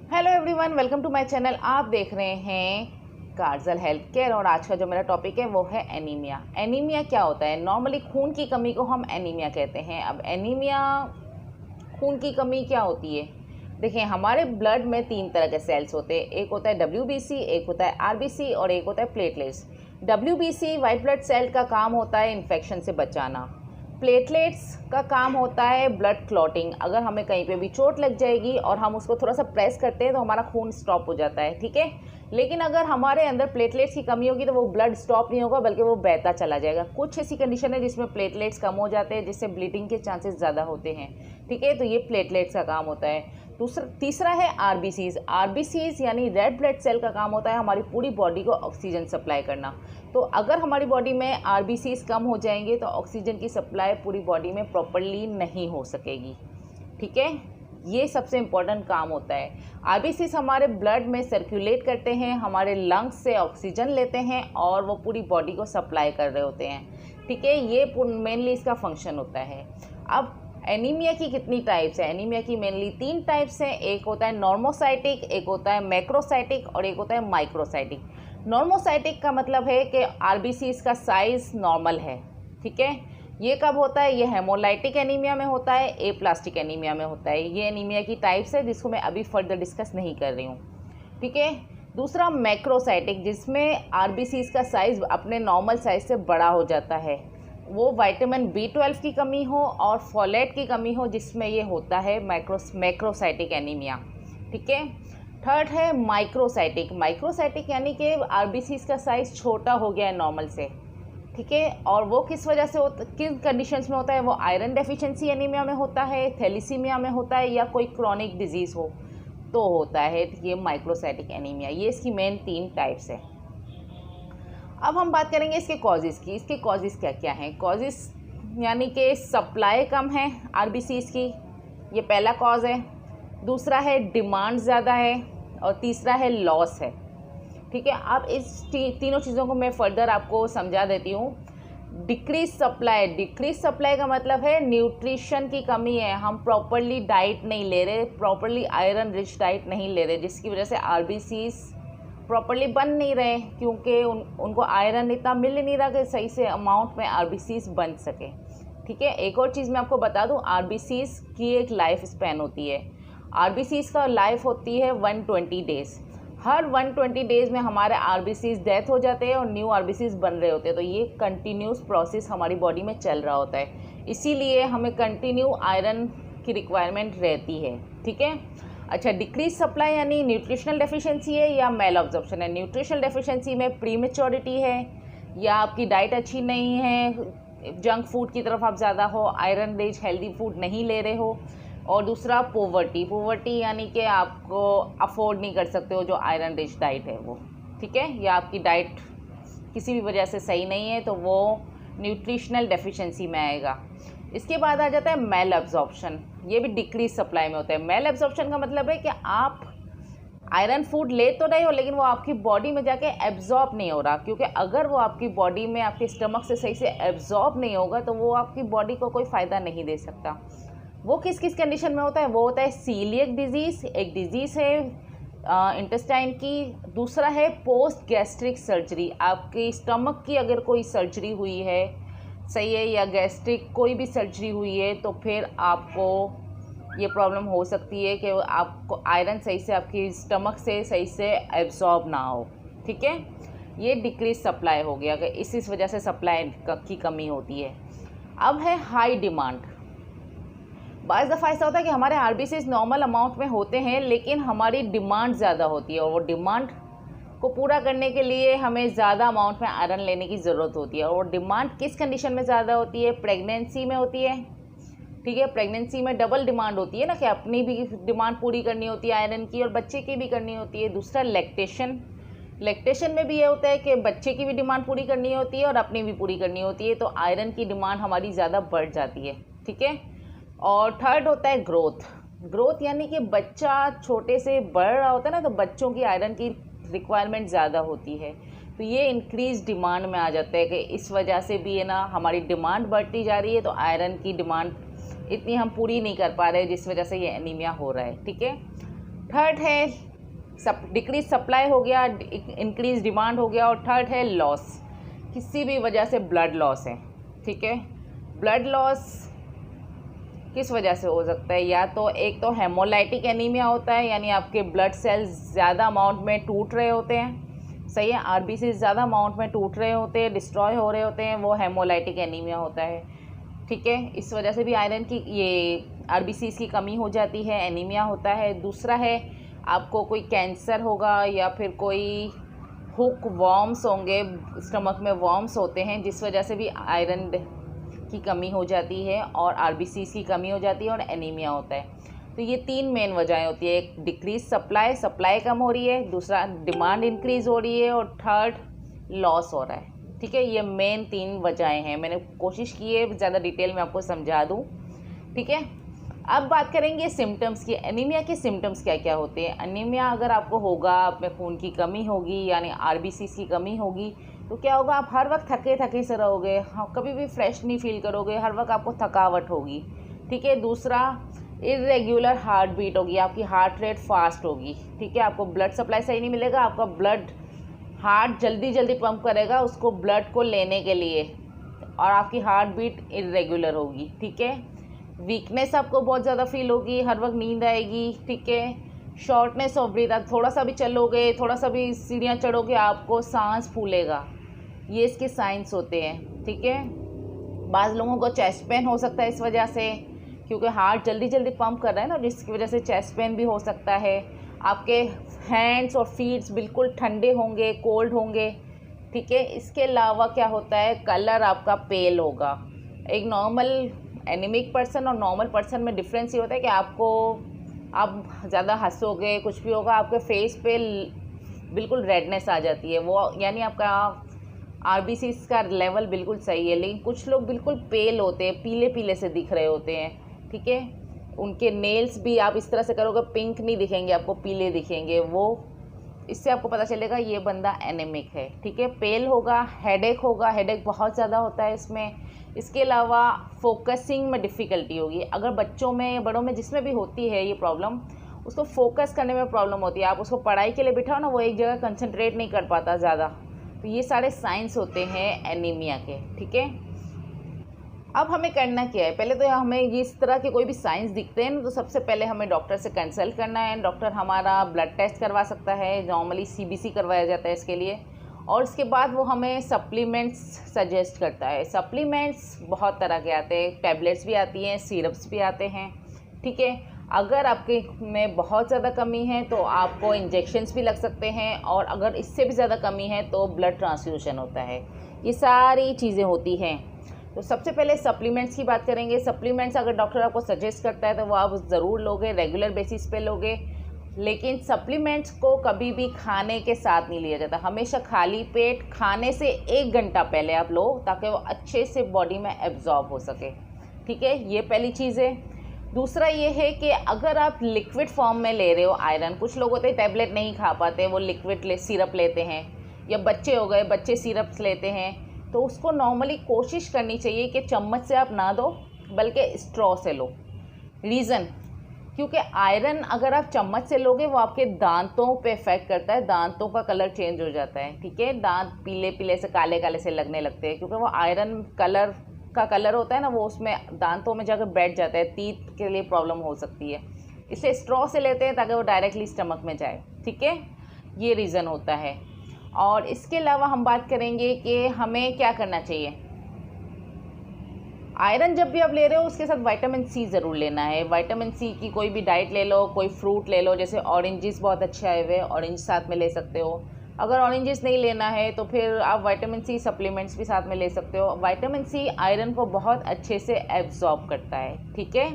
Hello everyone, welcome to my channel. आप देख रहे हैं कार्जल हेल्थ केयर और आज का जो मेरा टॉपिक है वो है एनीमिया। एनीमिया क्या होता है? नॉर्मली खून की कमी को हम एनीमिया कहते हैं। अब एनीमिया खून की कमी क्या होती है? देखिए, हमारे ब्लड में 3 तरह के सेल्स होते हैं। एक होता है डब्ल्यूबीसी, एक होता है आरबीसी और एक होता है platelets. WBC white blood cell का काम होता है इन्फेक्शन से बचाना। प्लेटलेट्स का काम होता है ब्लड क्लॉटिंग। अगर हमें कहीं पे भी चोट लग जाएगी और हम उसको थोड़ा सा प्रेस करते हैं तो हमारा खून स्टॉप हो जाता है, ठीक है। लेकिन अगर हमारे अंदर प्लेटलेट्स की कमी होगी तो वो ब्लड स्टॉप नहीं होगा बल्कि वो बहता चला जाएगा। कुछ ऐसी कंडीशन है जिसमें प्लेटलेट्स कम हो जाते हैं, जिससे ब्लीडिंग के चांसेस ज़्यादा होते हैं, ठीक है। तो ये प्लेटलेट्स का काम होता है। तीसरा है आरबीसीज। आरबीसीज यानी रेड ब्लड सेल का काम होता है हमारी पूरी बॉडी को ऑक्सीजन सप्लाई करना। तो अगर हमारी बॉडी में आरबीसीज कम हो जाएंगे तो ऑक्सीजन की सप्लाई पूरी बॉडी में प्रॉपरली नहीं हो सकेगी, ठीक है। ये सबसे इम्पोर्टेंट काम होता है। आरबीसीज हमारे ब्लड में सर्कुलेट करते हैं, हमारे लंग्स से ऑक्सीजन लेते हैं और वो पूरी बॉडी को सप्लाई कर रहे होते हैं, ठीक है। ये मेनली इसका फंक्शन होता है। अब एनीमिया की कितनी टाइप्स है? एनीमिया की मेनली 3 टाइप्स हैं। एक होता है नॉर्मोसाइटिक, एक होता है मैक्रोसाइटिक और एक होता है माइक्रोसाइटिक। नॉर्मोसाइटिक का मतलब है कि आरबीसीज का साइज नॉर्मल है, ठीक है। ये कब होता है? ये हेमोलाइटिक एनीमिया में होता है, एप्लास्टिक एनीमिया में होता है। ये एनीमिया की टाइप्स है जिसको मैं अभी फर्दर डिस्कस नहीं कर रही हूँ, ठीक है। दूसरा मैक्रोसाइटिक, जिसमें आरबीसीज का साइज अपने नॉर्मल साइज से बड़ा हो जाता है। वो विटामिन B12 की कमी हो और फोलेट की कमी हो, जिसमें ये होता है मैक्रोसाइटिक एनीमिया, ठीक है। थर्ड है माइक्रोसाइटिक। माइक्रोसाइटिक यानी कि आरबीसीज का साइज़ छोटा हो गया है नॉर्मल से, ठीक है। और वो किस वजह से होता, किस कंडीशंस में होता है? वो आयरन डेफिशिएंसी एनीमिया में होता है, थैलेसीमिया में होता है, या कोई क्रॉनिक डिजीज़ हो तो होता है ये माइक्रोसाइटिक एनीमिया। ये इसकी मेन 3 टाइप्स है। अब हम बात करेंगे इसके कॉजेज़ की। इसके कॉजेज़ क्या क्या हैं? कॉजेज़ यानी कि सप्लाई कम है आरबीसीज की, ये पहला कॉज है। दूसरा है डिमांड ज़्यादा है और तीसरा है लॉस है, ठीक है। अब इस तीनों चीज़ों को मैं फर्दर आपको समझा देती हूँ। डिक्रीज सप्लाई, डिक्रीज सप्लाई का मतलब है न्यूट्रिशन की कमी है। हम प्रॉपरली डाइट नहीं ले रहे, प्रॉपरली आयरन रिच डाइट नहीं ले रहे, जिसकी वजह से आरबीसीज प्रॉपरली बन नहीं रहे, क्योंकि उनको आयरन इतना मिल नहीं रहा कि सही से अमाउंट में आरबीसीज बन सके, ठीक है। एक और चीज़ मैं आपको बता दूं, आरबीसीज की एक लाइफ स्पैन होती है। आरबीसीज का लाइफ होती है 120 डेज़। हर 120 डेज़ में हमारे आरबीसीज डेथ हो जाते हैं और न्यू आरबीसीज बन रहे होते हैं। तो ये कंटिन्यूस प्रोसेस हमारी बॉडी में चल रहा होता है, इसीलिए हमें कंटिन्यू आयरन की रिक्वायरमेंट रहती है, ठीक है। अच्छा, डिक्रीज सप्लाई यानी न्यूट्रिशनल डेफिशिएंसी है या मेल ऑब्जॉर्प्शन है। न्यूट्रिशनल डेफिशिएंसी में प्रीमेच्योरिटी है या आपकी डाइट अच्छी नहीं है, जंक फूड की तरफ आप ज़्यादा हो, आयरन रिच हेल्दी फूड नहीं ले रहे हो। और दूसरा पोवर्टी, पोवर्टी यानी कि आपको अफोर्ड नहीं कर सकते हो जो आयरन रिच डाइट है वो, ठीक है। या आपकी डाइट किसी भी वजह से सही नहीं है तो वो न्यूट्रिशनल डेफिशिएंसी में आएगा। इसके बाद आ जाता है मेल एब्जॉर्प्शन। ये भी डिक्रीज सप्लाई में होता है। मेल एब्जॉर्प्शन का मतलब है कि आप आयरन फूड ले तो रहे हो लेकिन वो आपकी बॉडी में जाके एब्जॉर्ब नहीं हो रहा, क्योंकि अगर वो आपकी बॉडी में आपके स्टमक से सही से एब्जॉर्ब नहीं होगा तो वो आपकी बॉडी को कोई फ़ायदा नहीं दे सकता। वो किस किस कंडीशन में होता है? वो होता है सीलियक डिजीज़, एक डिजीज़ है इंटेस्टाइन की। दूसरा है पोस्ट गैस्ट्रिक सर्जरी, आपके स्टमक की अगर कोई सर्जरी हुई है, सही है, या गैस्ट्रिक कोई भी सर्जरी हुई है तो फिर आपको ये प्रॉब्लम हो सकती है कि आपको आयरन सही से आपकी स्टमक से सही से एब्जॉर्ब ना हो, ठीक है। ये डिक्रीज सप्लाई हो गया कि इस वजह से सप्लाई की कमी होती है। अब है हाई डिमांड। बाज़ दफ़ा ऐसा होता है कि हमारे आरबीसीज नॉर्मल अमाउंट में होते हैं लेकिन हमारी डिमांड ज़्यादा होती है और वो डिमांड को पूरा करने के लिए हमें ज़्यादा अमाउंट में आयरन लेने की ज़रूरत होती है। और डिमांड किस कंडीशन में ज़्यादा होती है? प्रेगनेंसी में होती है, ठीक है। प्रेगनेंसी में डबल डिमांड होती है ना, कि अपनी भी डिमांड पूरी करनी होती है आयरन की और बच्चे की भी करनी होती है। दूसरा लैक्टेशन, लैक्टेशन में भी ये होता है कि बच्चे की भी डिमांड पूरी करनी होती है और अपनी भी पूरी करनी होती है, तो आयरन की डिमांड हमारी ज़्यादा बढ़ जाती है, ठीक है। और थर्ड होता है ग्रोथ। ग्रोथ यानी कि बच्चा छोटे से बढ़ रहा होता है ना, तो बच्चों की आयरन की रिक्वायरमेंट ज़्यादा होती है, तो ये इंक्रीज डिमांड में आ जाता है कि इस वजह से भी है ना हमारी डिमांड बढ़ती जा रही है, तो आयरन की डिमांड इतनी हम पूरी नहीं कर पा रहे जिस वजह से ये एनीमिया हो रहा है, ठीक है। थर्ड है डिक्रीज सप्लाई हो गया, इंक्रीज डिमांड हो गया, और थर्ड है लॉस, किसी भी वजह से ब्लड लॉस है। ठीक है, ब्लड लॉस किस वजह से हो सकता है? या तो एक तो हेमोलाइटिक एनीमिया होता है, यानी आपके ब्लड सेल्स ज़्यादा अमाउंट में टूट रहे होते हैं, सही है, आरबीसी ज़्यादा अमाउंट में टूट रहे होते हैं, डिस्ट्रॉय हो रहे होते हैं, वो हेमोलाइटिक एनीमिया होता है। ठीक है, इस वजह से भी आयरन की ये आरबीसीज की कमी हो जाती है, एनीमिया होता है। दूसरा है आपको कोई कैंसर होगा या फिर कोई हुक वॉर्म्स होंगे, स्टमक में वॉर्म्स होते हैं, जिस वजह से भी आयरन की कमी हो जाती है और आरबीसीज की कमी हो जाती है और एनीमिया होता है। तो ये तीन मेन वजहें होती है, एक डिक्रीज सप्लाई कम हो रही है, दूसरा डिमांड इंक्रीज़ हो रही है, और थर्ड लॉस हो रहा है। ठीक है, ये मेन तीन वजहें हैं। मैंने कोशिश की है ज़्यादा डिटेल में आपको समझा दूँ। ठीक है, अब बात करेंगे सिम्टम्स की। एनीमिया के सिम्टम्स क्या क्या होते हैं। एनीमिया अगर आपको होगा, आप में खून की कमी होगी, यानी आरबीसीज की कमी होगी, तो क्या होगा, आप हर वक्त थके थके से रहोगे, हाँ, कभी भी फ्रेश नहीं फील करोगे, हर वक्त आपको थकावट होगी। ठीक है, दूसरा इरेगुलर हार्ट बीट होगी, आपकी हार्ट रेट फास्ट होगी। ठीक है, आपको ब्लड सप्लाई सही नहीं मिलेगा, आपका ब्लड हार्ट जल्दी जल्दी पंप करेगा उसको ब्लड को लेने के लिए, और आपकी हार्ट बीट इरेगुलर होगी। ठीक है, वीकनेस आपको बहुत ज़्यादा फील होगी, हर वक्त नींद आएगी। ठीक है, शॉर्टनेस ऑफ ब्रीथ, आप थोड़ा सा भी चलोगे, थोड़ा सा भी सीढ़ियाँ चढ़ोगे, आपको सांस फूलेगा, ये इसके साइंस होते हैं। ठीक है, बाज़ लोगों को चेस्ट पेन हो सकता है इस वजह से, क्योंकि हार्ट जल्दी जल्दी पंप कर रहा है ना, जिसकी वजह से चेस्ट पेन भी हो सकता है। आपके हैंड्स और फीट्स बिल्कुल ठंडे होंगे, कोल्ड होंगे। ठीक है, इसके अलावा क्या होता है, कलर आपका पेल होगा। एक नॉर्मल एनीमिक पर्सन और नॉर्मल पर्सन में डिफरेंस ये होता है कि आप ज़्यादा हंसोगे, कुछ भी होगा, आपके फेस पे बिल्कुल रेडनेस आ जाती है, वो यानी आपका आरबीसीज का लेवल बिल्कुल सही है। लेकिन कुछ लोग बिल्कुल पेल होते हैं, पीले पीले से दिख रहे होते हैं। ठीक है, उनके नेल्स भी आप इस तरह से करोगे पिंक नहीं दिखेंगे, आपको पीले दिखेंगे, वो इससे आपको पता चलेगा ये बंदा एनीमिक है। ठीक है, पेल होगा, हेडेक होगा, हेडेक बहुत ज़्यादा होता है इसमें। इसके अलावा फोकसिंग में डिफ़िकल्टी होगी, अगर बच्चों में या बड़ों में जिसमें भी होती है ये प्रॉब्लम, उसको फोकस करने में प्रॉब्लम होती है। आप उसको पढ़ाई के लिए बिठाओ ना, वो एक जगह कंसंट्रेट नहीं कर पाता ज़्यादा। तो ये सारे साइंस होते हैं एनीमिया के। ठीक है, अब हमें करना क्या है, पहले तो हमें इस तरह के कोई भी साइंस दिखते हैं ना, तो सबसे पहले हमें डॉक्टर से कंसल्ट करना है। डॉक्टर हमारा ब्लड टेस्ट करवा सकता है, नॉर्मली सीबीसी करवाया जाता है इसके लिए, और इसके बाद वो हमें सप्लीमेंट्स सजेस्ट करता है। सप्लीमेंट्स बहुत तरह के आते हैं, टैबलेट्स भी आती हैं, सिरप्स भी आते हैं। ठीक है, अगर आपके में बहुत ज़्यादा कमी है तो आपको इंजेक्शन्स भी लग सकते हैं, और अगर इससे भी ज़्यादा कमी है तो ब्लड ट्रांसफ्यूजन होता है। ये सारी चीज़ें होती हैं। तो सबसे पहले सप्लीमेंट्स की बात करेंगे। सप्लीमेंट्स अगर डॉक्टर आपको सजेस्ट करता है तो वो आप ज़रूर लोगे, रेगुलर बेसिस पे लोगे। लेकिन सप्लीमेंट्स को कभी भी खाने के साथ नहीं लिया जाता, हमेशा खाली पेट खाने से 1 घंटा पहले आप लो, ताकि वो अच्छे से बॉडी में एब्जॉर्ब हो सके। ठीक है, ये पहली चीज़ है। दूसरा ये है कि अगर आप लिक्विड फॉर्म में ले रहे हो आयरन, कुछ लोग होते हैं टैबलेट नहीं खा पाते, वो लिक्विड सिरप लेते हैं, या बच्चे हो गए, बच्चे सिरप्स लेते हैं, तो उसको नॉर्मली कोशिश करनी चाहिए कि चम्मच से आप ना दो, बल्कि स्ट्रॉ से लो। रीज़न, क्योंकि आयरन अगर आप चम्मच से लोगे वो आपके दांतों पे इफेक्ट करता है, दांतों का कलर चेंज हो जाता है। ठीक है, दांत पीले पीले से काले काले से लगने लगते हैं, क्योंकि वो आयरन कलर होता है ना, वो उसमें दांतों में जाकर बैठ जाता है, तीत के लिए प्रॉब्लम हो सकती है। इसलिए स्ट्रॉ से लेते हैं ताकि वो डायरेक्टली स्टमक में जाए। ठीक है, ये रीज़न होता है। और इसके अलावा हम बात करेंगे कि हमें क्या करना चाहिए। आयरन जब भी आप ले रहे हो उसके साथ विटामिन सी ज़रूर लेना है। विटामिन सी की कोई भी डाइट ले लो, कोई फ्रूट ले लो, जैसे ऑरेंजेस बहुत अच्छे आए हुए, ऑरेंज साथ में ले सकते हो। अगर ऑरेंजेस नहीं लेना है तो फिर आप विटामिन सी सप्लीमेंट्स भी साथ में ले सकते हो। विटामिन सी आयरन को बहुत अच्छे से एब्जॉर्ब करता है। ठीक है,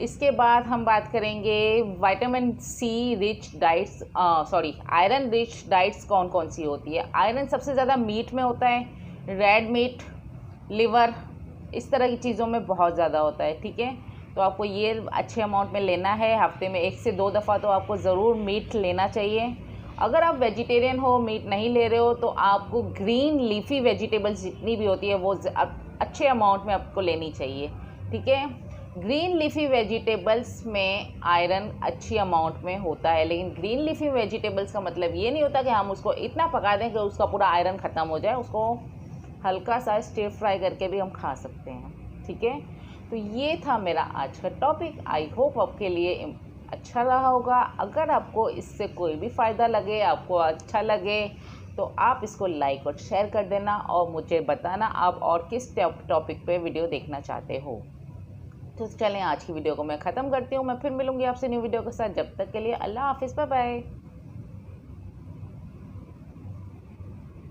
इसके बाद हम बात करेंगे vitamin C rich diets, iron rich diets कौन कौन सी होती है। आयरन सबसे ज़्यादा मीट में होता है, रेड मीट, लिवर, इस तरह की चीज़ों में बहुत ज़्यादा होता है। ठीक है, तो आपको ये अच्छे अमाउंट में लेना है। हफ्ते में 1 से 2 दफ़ा तो आपको ज़रूर मीट लेना चाहिए। अगर आप वेजिटेरियन हो, मीट नहीं ले रहे हो, तो आपको ग्रीन लीफी वेजिटेबल्स जितनी भी होती है वो अच्छे अमाउंट में आपको लेनी चाहिए। ठीक है, ग्रीन लीफी वेजिटेबल्स में आयरन अच्छी अमाउंट में होता है, लेकिन ग्रीन लीफी वेजिटेबल्स का मतलब ये नहीं होता कि हम उसको इतना पका दें कि उसका पूरा आयरन ख़त्म हो जाए। उसको हल्का सा स्टिर फ्राई करके भी हम खा सकते हैं। ठीक है, तो ये था मेरा आज का टॉपिक। आई होप आपके लिए अच्छा रहा होगा। अगर आपको इससे कोई भी फ़ायदा लगे, आपको अच्छा लगे, तो आप इसको लाइक और शेयर कर देना और मुझे बताना आप और किस टॉपिक पे वीडियो देखना चाहते हो। तो चलें, आज की वीडियो को मैं ख़त्म करती हूँ। मैं फिर मिलूँगी आपसे न्यू वीडियो के साथ। जब तक के लिए अल्लाह हाफिज़, बाय बाय।